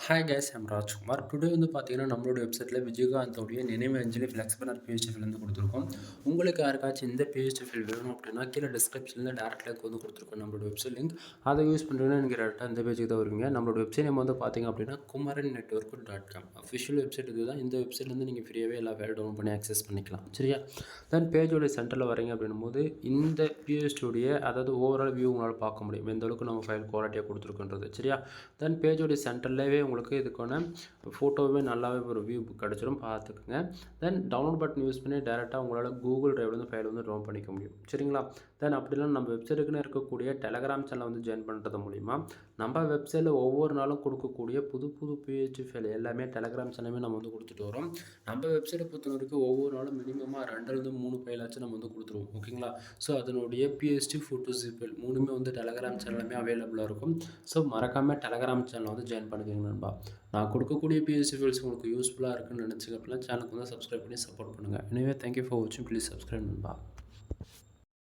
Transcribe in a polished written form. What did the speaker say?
Hi guys, I'm Rajkumar. Today வந்து பார்த்தீங்கன்னா, நம்மளோட வெப்சைட்டில் விஜயகாந்தோடைய நினைவு அஞ்சலி ஃப்ளெக்ஸிபிள் பிஹெச்டி ஃபைல் வந்து கொடுத்துருக்கோம். உங்களுக்கு யாருக்காச்சும் இந்த பிஹெச்டி ஃபைல் வேணும் அப்படின்னா, கீழே டிஸ்கிரிப்ஷனில் டேரக்ட் லிங்க் வந்து கொடுத்துருக்கோம், நம்மளோட வெப்சைட் லிங்க். அதை யூஸ் பண்ணுறீங்கன்னா நீங்கள் டேரெக்டாக இந்த பேஜுக்கு தான் வருவீங்க. நம்மளோட வெப்சைட் நேம் வந்து பார்த்தீங்க அப்படின்னா, குமரன் network.com அஃபிஷியல் வெப்சைட் இது தான். இந்த வெப்சைட்லேருந்து நீங்கள் ஃப்ரீயாகவே எல்லா ஃபைல் டவுன்லோட் பண்ணி ஆக்சஸ் பண்ணிக்கலாம். சரியா? தென் பேஜோடைய சென்டரில் வரீங்க அப்படின்னும் போது இந்த பிஹெச்டியோடைய அதாவது ஓவரால் வியூ உங்களால் பார்க்க முடியும், எந்த அளவுக்கு நம்ம ஃபைல் குவாலிட்டியாக கொடுத்துருக்குன்றது. சரியா? தென் பேஜோடைய சென்டர்லேயே உங்களுக்கு இதுக்கான ஃபோட்டோவே நல்லாவே ஒரு வியூ கிடச்சிரும், பார்த்துக்குங்க. தென் டவுன்லோட் பட்டன் யூஸ் பண்ணி டேரெக்டாக உங்களால் கூகுள் டிரைவ்லேருந்து ஃபைல் வந்து டவுன் பண்ணிக்க முடியும். சரிங்களா? தென் அப்படிலாம் நம்ம வெப்சைட்டுக்குன்னு இருக்கக்கூடிய டெலகிராம் சேனலை வந்து ஜாயின் பண்ணுறது மூலிமா நம்ம வெப்சைட்டில் ஒவ்வொரு நாளும் கொடுக்கக்கூடிய புது புது பிஹெச்டி ஃபைல் எல்லாமே டெலகிராம் சேனலுமே நம்ம வந்து கொடுத்துட்டு வரோம். நம்ம வெப்சைட்டை பொறுத்த வரைக்கும் ஒவ்வொரு நாளும் மினிமமாக 2லேருந்து 3 ஃபைலாச்சும் நம்ம வந்து கொடுத்துருவோம். ஓகேங்களா? ஸோ அதனுடைய பிஹெச்டி ஃபோட்டோஸ் ஃபைல் 3மே வந்து டெலகிராம் சேனலுமே அவைலபிளாக இருக்கும். ஸோ மறக்காமல் டெலகிராம் சேனலை வந்து ஜாயின் பண்ணிக்கோங்க நண்பா. நான் கொடுக்கக்கூடிய பிஹெச்டி ஃபைல்ஸ் உங்களுக்கு யூஸ்ஃபுல்லாக இருக்குன்னு நினச்சிங்க அப்படின்னா சேனலுக்கு வந்து சப்ஸ்கிரைப் பண்ணி சப்போர்ட் பண்ணுங்கள். எனவே தேங்க்யூ ஃபார் வாட்சிங். ப்ளீஸ் சப்ஸ்கிரைப் நண்பா.